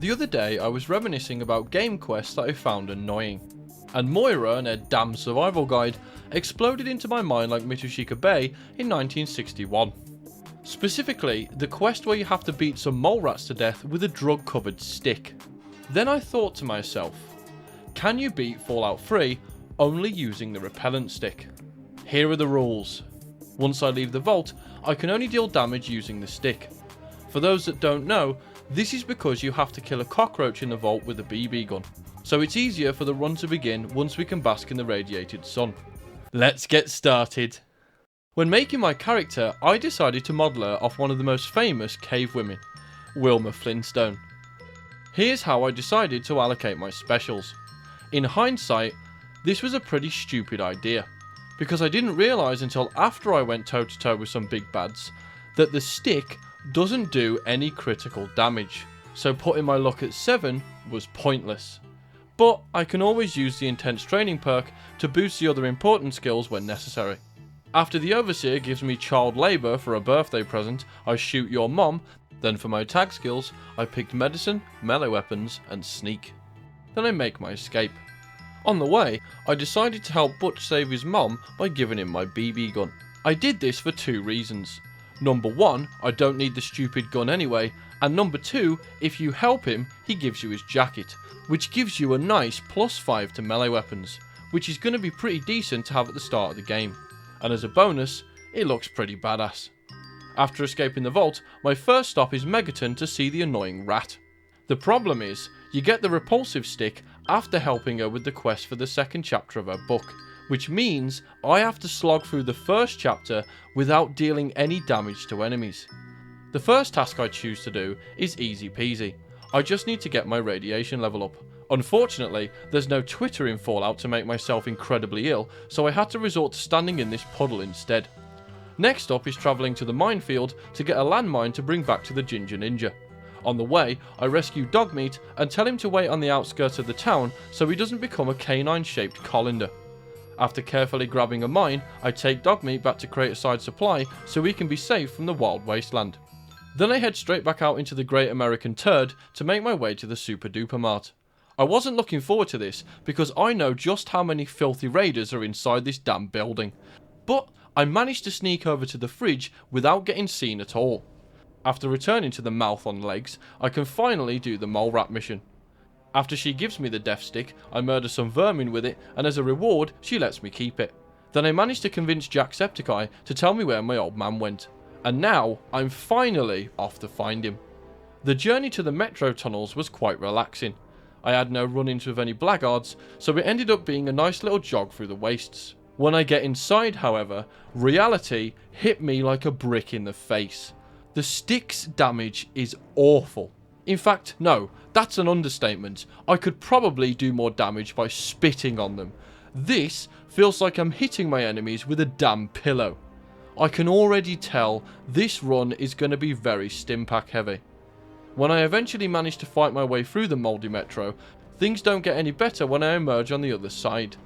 The other day I was reminiscing about game quests that I found annoying, and Moira and her damn survival guide exploded into my mind like Mitsushika Bay in 1961. Specifically, the quest where you have to beat some mole rats to death with a drug covered stick. Then I thought to myself, can you beat Fallout 3 only using the repellent stick? Here are the rules. Once I leave the vault, I can only deal damage using the stick. For those that don't know, this is because you have to kill a cockroach in the vault with a BB gun, so it's easier for the run to begin once we can bask in the radiated sun. Let's get started. When making my character, I decided to model her off one of the most famous cave women, Wilma Flintstone. Here's how I decided to allocate my specials. In hindsight, this was a pretty stupid idea, because I didn't realise until after I went toe to toe with some big bads that the stick doesn't do any critical damage, so putting my luck at 7 was pointless. But I can always use the intense training perk to boost the other important skills when necessary. After the overseer gives me child labour for a birthday present, I shoot your mom. Then for my tag skills, I picked medicine, melee weapons and sneak. Then I make my escape. On the way, I decided to help Butch save his mom by giving him my BB gun. I did this for 2 reasons. Number 1, I don't need the stupid gun anyway, and number 2, if you help him, he gives you his jacket, which gives you a nice +5 to melee weapons, which is going to be pretty decent to have at the start of the game. And as a bonus, it looks pretty badass. After escaping the vault, my first stop is Megaton to see the annoying rat. The problem is, you get the repulsive stick after helping her with the quest for the second chapter of her book, which means I have to slog through the first chapter without dealing any damage to enemies. The first task I choose to do is easy peasy. I just need to get my radiation level up. Unfortunately, there's no Twitter in Fallout to make myself incredibly ill, so I had to resort to standing in this puddle instead. Next up is travelling to the minefield to get a landmine to bring back to the Ginger Ninja. On the way, I rescue Dogmeat and tell him to wait on the outskirts of the town so he doesn't become a canine-shaped colander. After carefully grabbing a mine, I take Dogmeat back to create a side supply so he can be safe from the wild wasteland. Then I head straight back out into the Great American Turd to make my way to the Super Duper Mart. I wasn't looking forward to this because I know just how many filthy raiders are inside this damn building, but I managed to sneak over to the fridge without getting seen at all. After returning to the mouth on legs, I can finally do the mole rat mission. After she gives me the death stick, I murder some vermin with it, and as a reward, she lets me keep it. Then I managed to convince Jacksepticeye to tell me where my old man went, and now I'm finally off to find him. The journey to the metro tunnels was quite relaxing. I had no run-ins with any blackguards, so it ended up being a nice little jog through the wastes. When I get inside, however, reality hit me like a brick in the face. The stick's damage is awful. In fact, no, that's an understatement. I could probably do more damage by spitting on them. This feels like I'm hitting my enemies with a damn pillow. I can already tell this run is going to be very stimpack heavy. When I eventually manage to fight my way through the mouldy metro, things don't get any better when I emerge on the other side.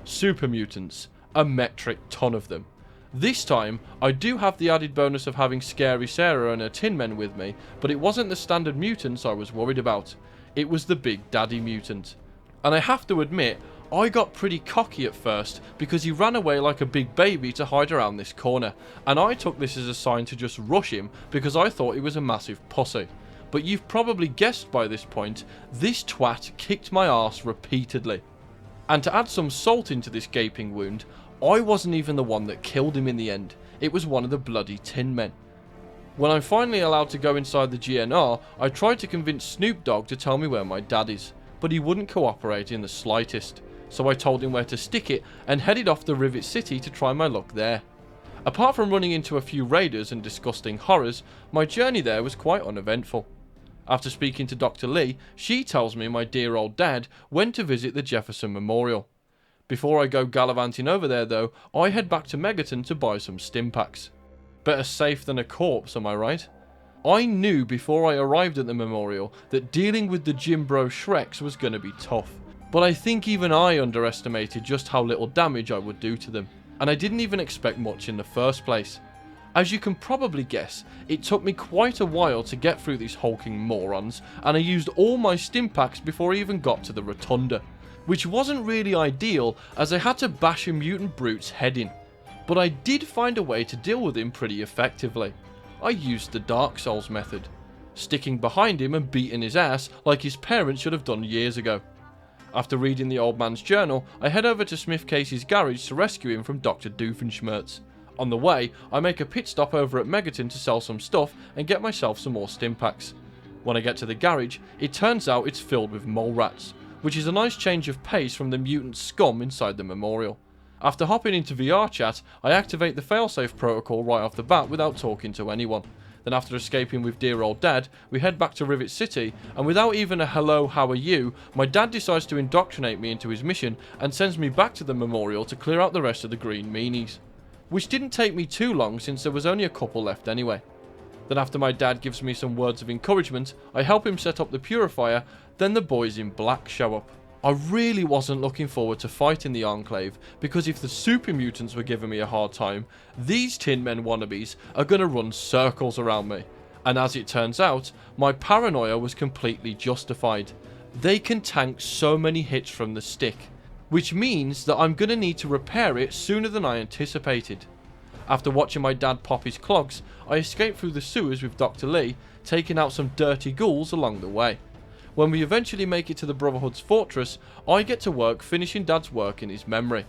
Super mutants, a metric ton of them. This time, I do have the added bonus of having Scary Sarah and her Tin Men with me, but it wasn't the standard mutants I was worried about. It was the Big Daddy mutant. And I have to admit, I got pretty cocky at first because he ran away like a big baby to hide around this corner, and I took this as a sign to just rush him because I thought he was a massive pussy. But you've probably guessed by this point, this twat kicked my arse repeatedly. And to add some salt into this gaping wound, I wasn't even the one that killed him in the end. It was one of the bloody Tin Men. When I'm finally allowed to go inside the GNR, I tried to convince Snoop Dogg to tell me where my dad is, but he wouldn't cooperate in the slightest. So I told him where to stick it and headed off to Rivet City to try my luck there. Apart from running into a few raiders and disgusting horrors, my journey there was quite uneventful. After speaking to Dr. Lee, she tells me my dear old dad went to visit the Jefferson Memorial. Before I go gallivanting over there though, I head back to Megaton to buy some stimpaks. Better safe than a corpse, am I right? I knew before I arrived at the memorial that dealing with the Jim Bro Shreks was going to be tough, but I think even I underestimated just how little damage I would do to them, and I didn't even expect much in the first place. As you can probably guess, it took me quite a while to get through these hulking morons, and I used all my stim packs before I even got to the rotunda, which wasn't really ideal as I had to bash a mutant brute's head in. But I did find a way to deal with him pretty effectively. I used the Dark Souls method, sticking behind him and beating his ass like his parents should have done years ago. After reading the old man's journal, I head over to Smith Casey's garage to rescue him from Dr. Doofenshmirtz. On the way, I make a pit stop over at Megaton to sell some stuff and get myself some more stim packs. When I get to the garage, it turns out it's filled with mole rats, which is a nice change of pace from the mutant scum inside the memorial. After hopping into VR chat, I activate the failsafe protocol right off the bat without talking to anyone. Then after escaping with dear old dad, we head back to Rivet City, and without even a hello, how are you, my dad decides to indoctrinate me into his mission and sends me back to the memorial to clear out the rest of the green meanies. Which didn't take me too long since there was only a couple left anyway. Then after my dad gives me some words of encouragement, I help him set up the purifier, then the boys in black show up. I really wasn't looking forward to fighting the Enclave, because if the super mutants were giving me a hard time, these Tin Men wannabes are going to run circles around me. And as it turns out, my paranoia was completely justified. They can tank so many hits from the stick, which means that I'm going to need to repair it sooner than I anticipated. After watching my dad pop his clogs, I escape through the sewers with Dr. Lee, taking out some dirty ghouls along the way. When we eventually make it to the Brotherhood's fortress, I get to work finishing Dad's work in his memory.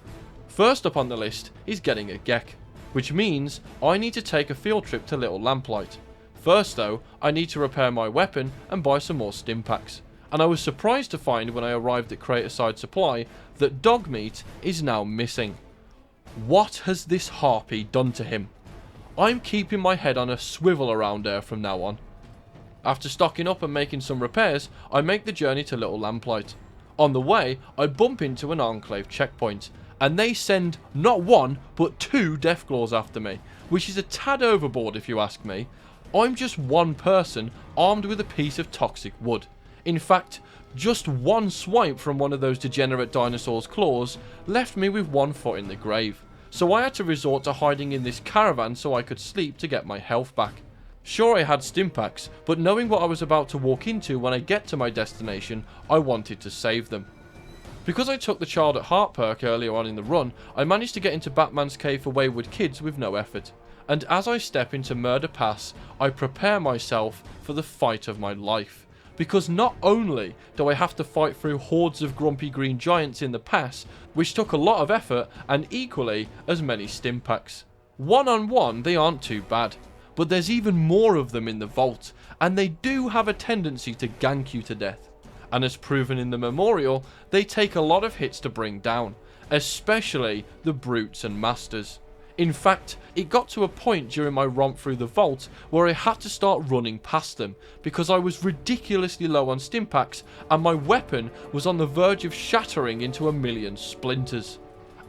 First up on the list is getting a Gek, which means I need to take a field trip to Little Lamplight. First though, I need to repair my weapon and buy some more stim packs. And I was surprised to find when I arrived at Craterside Supply that dog meat is now missing. What has this harpy done to him? I'm keeping my head on a swivel around there from now on. After stocking up and making some repairs, I make the journey to Little Lamplight. On the way, I bump into an Enclave checkpoint, and they send not one, but 2 Deathclaws after me, which is a tad overboard if you ask me. I'm just one person armed with a piece of toxic wood. In fact, just one swipe from one of those degenerate dinosaurs' claws left me with 1 foot in the grave. So I had to resort to hiding in this caravan so I could sleep to get my health back. Sure, I had stim packs, but knowing what I was about to walk into when I get to my destination, I wanted to save them. Because I took the Child at Heart perk earlier on in the run, I managed to get into Batman's Cave for Wayward Kids with no effort. And as I step into Murder Pass, I prepare myself for the fight of my life. Because not only do I have to fight through hordes of grumpy green giants in the pass, which took a lot of effort and equally as many stim packs. One-on-one, they aren't too bad. But there's even more of them in the vault, and they do have a tendency to gank you to death. And as proven in the memorial, they take a lot of hits to bring down, especially the brutes and masters. In fact, it got to a point during my romp through the vault where I had to start running past them, because I was ridiculously low on stim packs and my weapon was on the verge of shattering into a million splinters.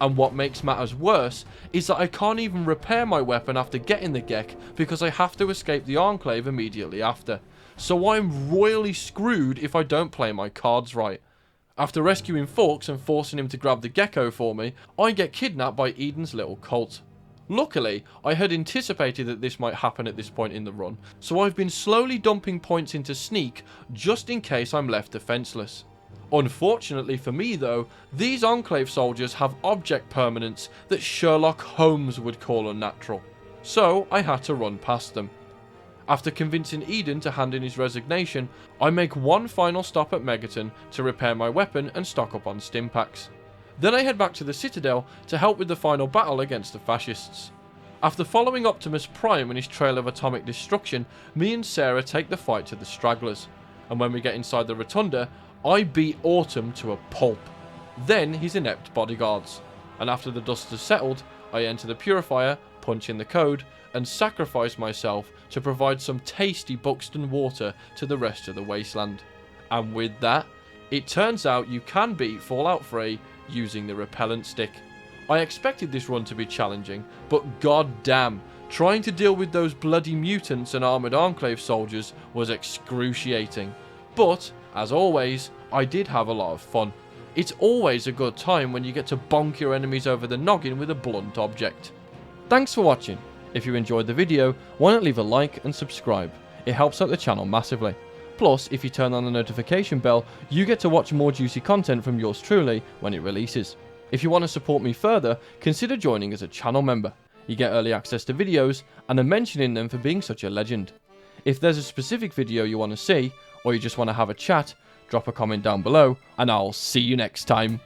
And what makes matters worse is that I can't even repair my weapon after getting the Gek because I have to escape the Enclave immediately after. So I'm royally screwed if I don't play my cards right. After rescuing Forks and forcing him to grab the gecko for me, I get kidnapped by Eden's little cult. Luckily, I had anticipated that this might happen at this point in the run, so I've been slowly dumping points into Sneak just in case I'm left defenseless. Unfortunately for me though, these Enclave soldiers have object permanence that Sherlock Holmes would call unnatural, so I had to run past them. After convincing Eden to hand in his resignation, I make one final stop at Megaton to repair my weapon and stock up on stim packs. Then I head back to the Citadel to help with the final battle against the fascists. After following Optimus Prime and his trail of atomic destruction, me and Sarah take the fight to the stragglers, and when we get inside the Rotunda, I beat Autumn to a pulp, then his inept bodyguards, and after the dust has settled, I enter the purifier, punch in the code, and sacrifice myself to provide some tasty Buxton water to the rest of the wasteland. And with that, it turns out you can beat Fallout 3 using the repellent stick. I expected this run to be challenging, but goddamn, trying to deal with those bloody mutants and armoured Enclave soldiers was excruciating. But, as always, I did have a lot of fun. It's always a good time when you get to bonk your enemies over the noggin with a blunt object. Thanks for watching. If you enjoyed the video, why not leave a like and subscribe? It helps out the channel massively. Plus, if you turn on the notification bell, you get to watch more juicy content from yours truly when it releases. If you want to support me further, consider joining as a channel member. You get early access to videos, and a mention in them for being such a legend. If there's a specific video you want to see, or you just want to have a chat, drop a comment down below, and I'll see you next time.